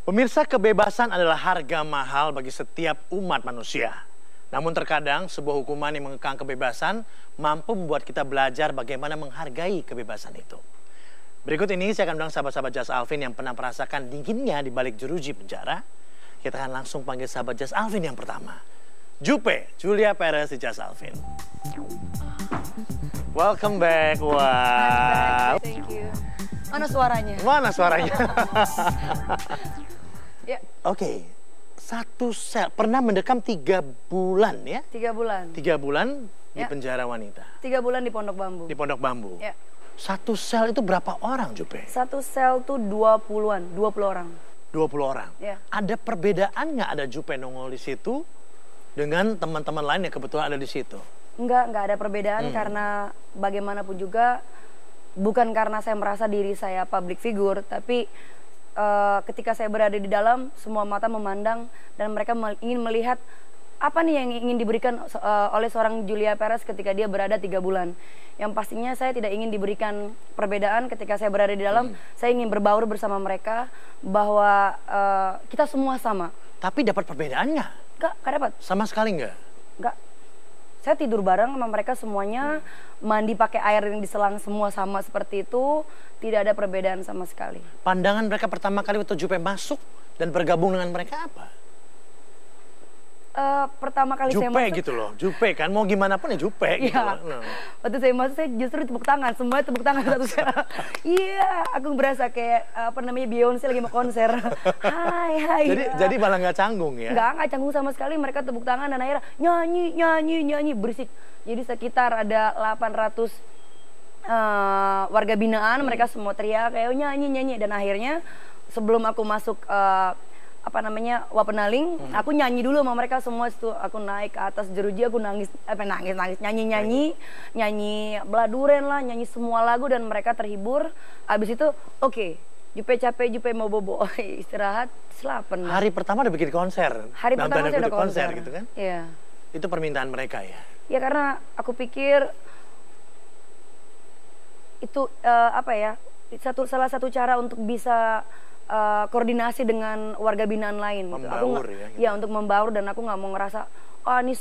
Pemirsa, kebebasan adalah harga mahal bagi setiap umat manusia. Namun terkadang sebuah hukuman yang mengekang kebebasan mampu membuat kita belajar bagaimana menghargai kebebasan itu. Berikut ini saya akan undang sahabat-sahabat Jas Alvin yang pernah merasakan dinginnya di balik jeruji penjara. Kita akan langsung panggil sahabat Jas Alvin yang pertama. Jupe, Julia Perez di Jas Alvin. Welcome back. Wow. Thank you. Mana suaranya? Mana suaranya? Ya. Oke, satu sel. Pernah mendekam 3 bulan ya? 3 bulan. 3 bulan di Ya. penjara wanita. 3 bulan di Pondok Bambu. Di Pondok Bambu. Ya. Satu sel itu berapa orang, Jupe? Satu sel tuh 20-an, 20 orang. 20 orang. Ya. Ada perbedaan nggak ada Jupe nongol di situ dengan teman-teman lain yang kebetulan ada di situ? Enggak ada perbedaan karena bagaimanapun juga bukan karena saya merasa diri saya public figure, tapi ketika saya berada di dalam, semua mata memandang dan mereka ingin melihat apa nih yang ingin diberikan oleh seorang Julia Perez ketika dia berada 3 bulan. Yang pastinya saya tidak ingin diberikan perbedaan ketika saya berada di dalam. Saya ingin berbaur bersama mereka bahwa kita semua sama. Tapi dapat perbedaan nggak? Nggak dapat. Sama sekali nggak? Nggak. Saya tidur bareng sama mereka semuanya, mandi pakai air yang diselang semua sama seperti itu, tidak ada perbedaan sama sekali. Pandangan mereka pertama kali waktu Jupe masuk dan bergabung dengan mereka apa? Pertama kali Jupe saya masuk, gitu loh, Jupe kan, mau gimana pun ya Jupe gitu ya, loh. waktu saya masuk saya justru tepuk tangan, semua tepuk tangan satu saya. Iya, aku berasa kayak apa namanya Beyonce lagi mau konser. Hai. Jadi malah nggak canggung ya? Nggak canggung sama sekali, mereka tepuk tangan dan akhirnya nyanyi berisik. Jadi sekitar ada 800 warga binaan, mereka semua teriak kayak nyanyi dan akhirnya sebelum aku masuk Wapenaling, aku nyanyi dulu sama mereka semua itu. Aku naik ke atas jeruji, aku nangis nyanyi Beladuren lah, nyanyi semua lagu dan mereka terhibur. Abis itu oke, Jupe capek, Jupe mau bobo, istirahat, selapen. Hari pertama udah bikin konser. Hari pertama saya udah konser gitu kan? Iya. Itu permintaan mereka ya? Ya karena aku pikir itu salah satu cara untuk bisa koordinasi dengan warga binaan lain. Membaur gitu. ya? Gitu. Ya untuk membaur dan aku nggak mau ngerasa ini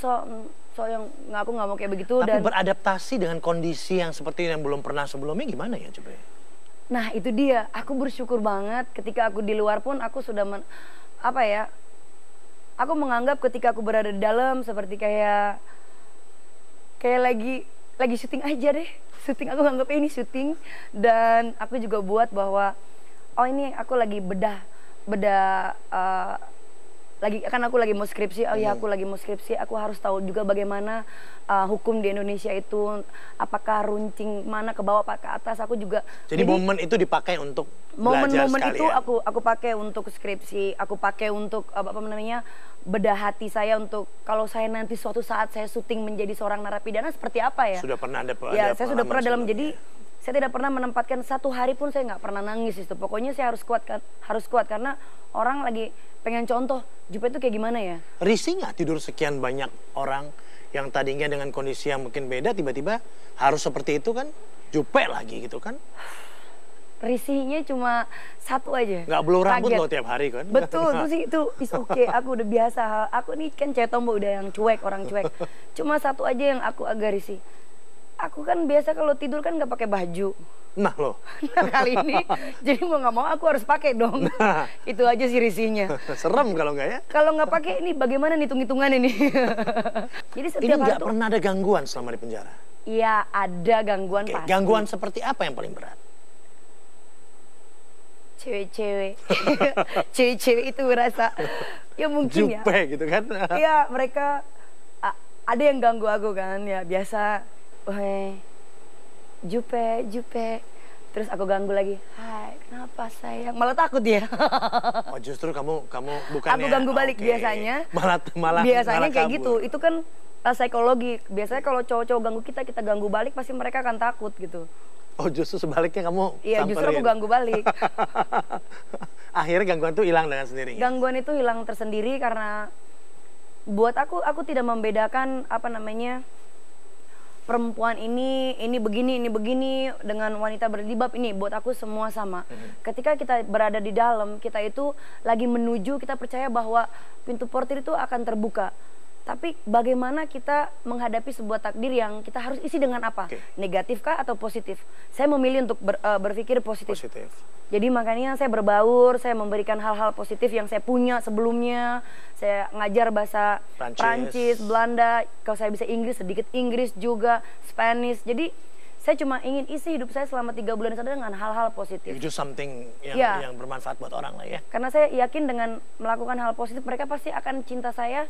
yang aku nggak mau kayak begitu. Tapi dan beradaptasi dengan kondisi yang seperti yang belum pernah sebelumnya gimana ya coba? Nah itu dia, aku bersyukur banget ketika aku di luar pun aku sudah aku menganggap ketika aku berada di dalam seperti kayak lagi syuting aja deh. Syuting, aku anggap ini syuting. Dan aku juga buat bahwa ini aku lagi aku lagi mau skripsi. Aku lagi mau skripsi, aku harus tahu juga bagaimana hukum di Indonesia itu, apakah runcing mana ke bawah apa ke atas. Aku juga jadi momen itu dipakai untuk belajar momen itu sekalian. aku pakai untuk skripsi, aku pakai untuk bedah hati saya untuk kalau saya nanti suatu saat saya syuting menjadi seorang narapidana seperti apa ya. Sudah pernah ada saya sudah pernah dalam, sebelumnya. jadi saya tidak pernah menempatkan satu hari pun saya nggak pernah nangis itu. Pokoknya saya harus kuat karena orang lagi pengen contoh Jupe itu kayak gimana ya. Risih nggak tidur sekian banyak orang yang tadinya dengan kondisi yang mungkin beda tiba-tiba harus seperti itu kan? Jupe lagi gitu kan? Risihnya cuma satu aja. Nggak blow rambut Kaget. loh tiap hari kan? Betul, itu is okay. Aku udah biasa. Aku nih kan cewek tomboy, udah yang cuek, orang cuek. Cuma satu aja yang aku agak risih. Aku kan biasa kalau tidur kan nggak pakai baju. Nah loh. Nah kali ini jadi mau nggak mau aku harus pakai dong. Nah. Itu aja sih risihnya. Serem kalau nggak ya? Kalau nggak pakai ini bagaimana hitung-hitungan ini? Jadi Ini setiap hari nggak pernah ada gangguan selama di penjara? Iya ada gangguan pasti. Gangguan seperti apa yang paling berat? Cewek-cewek. Cewek-cewek itu berasa ya mungkin ya. Jupe gitu kan? Iya mereka ada yang ganggu aku kan ya biasa. Jupe. Terus aku ganggu lagi. Hai, kenapa sayang? Malah takut dia. Oh justru kamu bukan. Aku ganggu balik biasanya. malah Biasanya kayak kabur. gitu. Itu kan psikologi. Biasanya kalau cowok-cowok ganggu kita ganggu balik pasti mereka akan takut gitu. Oh justru sebaliknya kamu Iya justru aku ganggu balik. Akhirnya gangguan itu hilang dengan sendirinya. Gangguan itu hilang tersendiri karena buat aku tidak membedakan perempuan ini begini, dengan wanita berjilbab ini, buat aku semua sama. Ketika kita berada di dalam, kita itu lagi menuju, kita percaya bahwa pintu portir itu akan terbuka. Tapi bagaimana kita menghadapi sebuah takdir yang kita harus isi dengan apa? Negatif kah atau positif? Saya memilih untuk berpikir positif. Jadi makanya saya berbaur, saya memberikan hal-hal positif yang saya punya sebelumnya. Saya ngajar bahasa Prancis, Belanda, kalau saya bisa Inggris, sedikit Inggris juga, Spanish. Jadi saya cuma ingin isi hidup saya selama 3 bulan saja dengan hal-hal positif. You do something yang bermanfaat buat orang lah ya. Karena saya yakin dengan melakukan hal positif, mereka pasti akan cinta saya.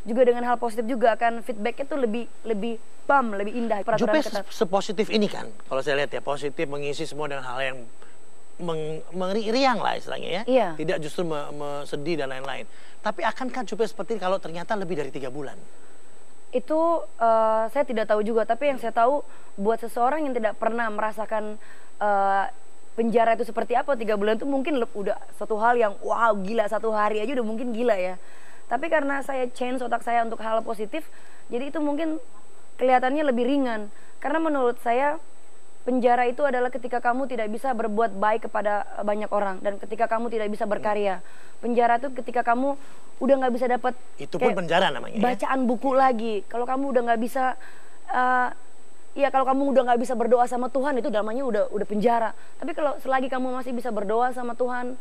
Juga dengan hal positif juga akan feedbacknya tuh lebih indah. Jupe sepositif ini kan, kalau saya lihat ya, positif, mengisi semua dengan hal yang meriang lah istilahnya ya. Iya. Tidak justru sedih dan lain-lain. Tapi akankah Jupe seperti kalau ternyata lebih dari 3 bulan? Itu saya tidak tahu juga, tapi yang saya tahu buat seseorang yang tidak pernah merasakan penjara itu seperti apa, 3 bulan itu mungkin udah satu hal yang wow gila, 1 hari aja udah mungkin gila ya. Tapi karena saya change otak saya untuk hal positif, jadi itu mungkin kelihatannya lebih ringan. Karena menurut saya penjara itu adalah ketika kamu tidak bisa berbuat baik kepada banyak orang dan ketika kamu tidak bisa berkarya. Penjara itu ketika kamu udah nggak bisa dapat itu pun penjara namanya. Bacaan buku lagi. Kalau kamu udah nggak bisa kalau kamu udah nggak bisa berdoa sama Tuhan, itu namanya udah penjara. Tapi kalau selagi kamu masih bisa berdoa sama Tuhan,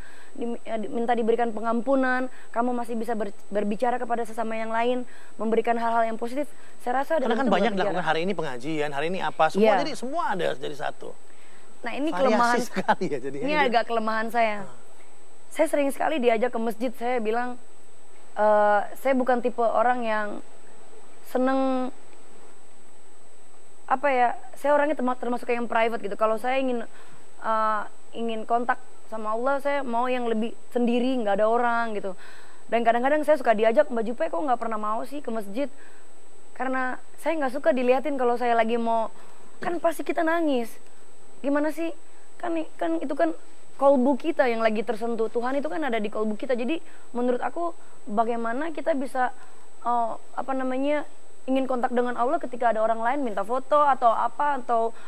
minta diberikan pengampunan, kamu masih bisa berbicara kepada sesama yang lain, memberikan hal-hal yang positif, saya rasa karena kan banyak dilakukan hari ini pengajian, hari ini apa, semua jadi semua ada jadi satu. Nah ini kelemahan sekali ya jadinya. Ini agak kelemahan saya. Saya sering sekali diajak ke masjid, saya bilang saya bukan tipe orang yang seneng saya orangnya termasuk yang private gitu. Kalau saya ingin kontak sama Allah, saya mau yang lebih sendiri, nggak ada orang gitu. Dan kadang-kadang saya suka diajak, Mbak Jupe kok nggak pernah mau sih ke masjid? Karena saya nggak suka dilihatin kalau saya lagi mau, kan pasti kita nangis. Gimana sih? Kan itu kan kolbu kita yang lagi tersentuh. Tuhan itu kan ada di kolbu kita. Jadi menurut aku bagaimana kita bisa ingin kontak dengan Allah ketika ada orang lain minta foto atau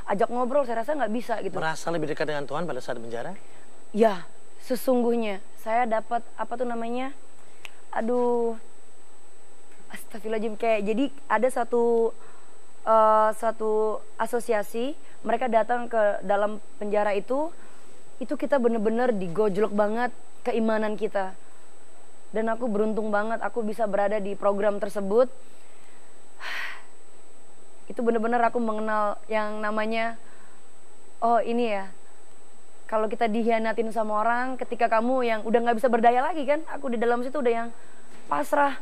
ajak ngobrol, saya rasa nggak bisa gitu. Merasa lebih dekat dengan Tuhan pada saat penjara? Ya, sesungguhnya saya dapat astagfirullahaladzim, kayak jadi ada satu asosiasi, mereka datang ke dalam penjara itu kita bener-bener digojlok banget keimanan kita. Dan aku beruntung banget aku bisa berada di program tersebut. Itu bener-bener aku mengenal yang namanya ini ya, kalau kita dihianatin sama orang, ketika kamu yang udah nggak bisa berdaya lagi kan, aku di dalam situ udah yang pasrah.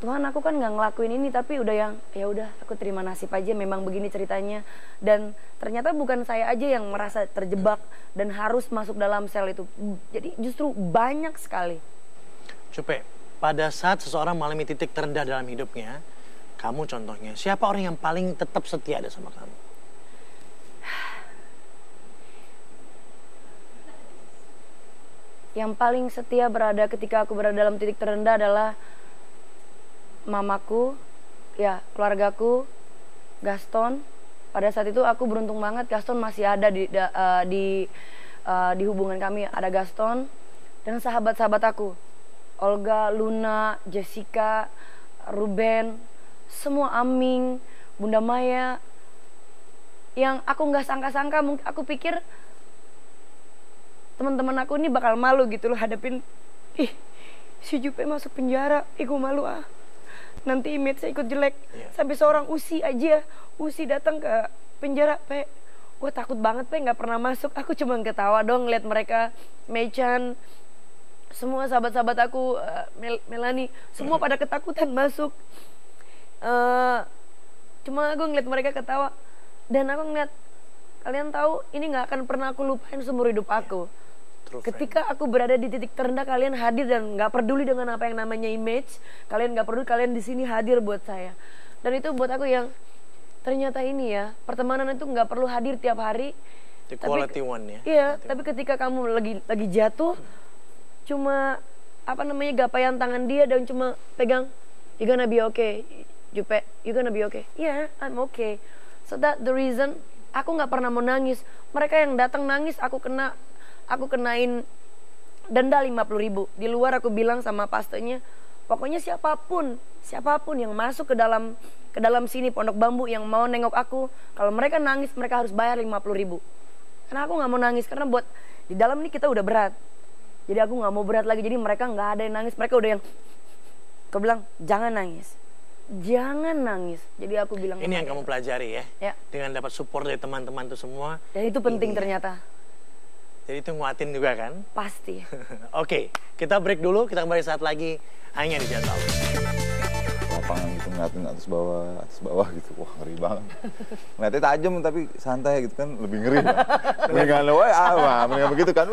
Tuhan, aku kan nggak ngelakuin ini, tapi udah yang ya udah aku terima nasib aja, memang begini ceritanya. Dan ternyata bukan saya aja yang merasa terjebak dan harus masuk dalam sel itu, jadi justru banyak sekali. Jupe, pada saat seseorang mengalami titik terendah dalam hidupnya, kamu contohnya, siapa orang yang paling tetap setia ada sama kamu? Yang paling setia ketika aku berada dalam titik terendah adalah mamaku, ya keluargaku, Gaston. Pada saat itu aku beruntung banget, Gaston masih ada di hubungan kami, ada Gaston dan sahabat-sahabat aku, Olga, Luna, Jessica, Ruben, semua, Aming, Bunda Maya, yang aku nggak sangka-sangka. Aku pikir teman-teman aku ini bakal malu gitu loh hadapin, si Jupe masuk penjara, gue malu nanti image saya ikut jelek. Sampai seorang Usi datang ke penjara, gue takut banget, nggak pernah masuk. Aku cuma ketawa dong ngeliat mereka, Mechan, semua sahabat-sahabat aku, Melani, semua pada ketakutan masuk. Cuma aku ngeliat mereka ketawa, dan aku ngeliat kalian tahu ini nggak akan pernah aku lupain seumur hidup aku. Ketika aku berada di titik terendah, kalian hadir dan nggak peduli dengan apa yang namanya image, kalian nggak peduli, kalian di sini hadir buat saya. Dan itu buat aku yang ternyata ini ya, pertemanan itu nggak perlu hadir tiap hari. The quality one ya. Iya, tapi ketika kamu lagi jatuh, cuma gapaian tangan dia dan cuma pegang, you're gonna be okay. Jupe, you gonna be okay? Yeah, I'm okay. So that the reason aku nggak pernah mau nangis. Mereka yang datang nangis, aku kenain denda 50.000. Di luar aku bilang sama pastornya, pokoknya siapapun yang masuk ke dalam sini Pondok Bambu yang mau nengok aku, kalau mereka nangis mereka harus bayar 50.000. Karena aku nggak mau nangis, karena buat di dalam ini kita udah berat. Jadi aku nggak mau berat lagi. Jadi mereka nggak ada yang nangis, mereka udah yang, aku bilang jangan nangis, jangan nangis. Jadi aku bilang ini yang kamu pelajari ya, dengan dapat support dari teman-teman itu semua. Dan itu penting ternyata. Jadi itu nguatin juga kan? Pasti. Oke, kita break dulu, kita kembali saat lagi hanya di Jazz Hour. Lapangan gitu ngeliatin atas bawah gitu, wah ngeri banget. Ngeliatnya tajam tapi santai gitu kan lebih ngeri. Mendingan lo, mendingan begitu kan.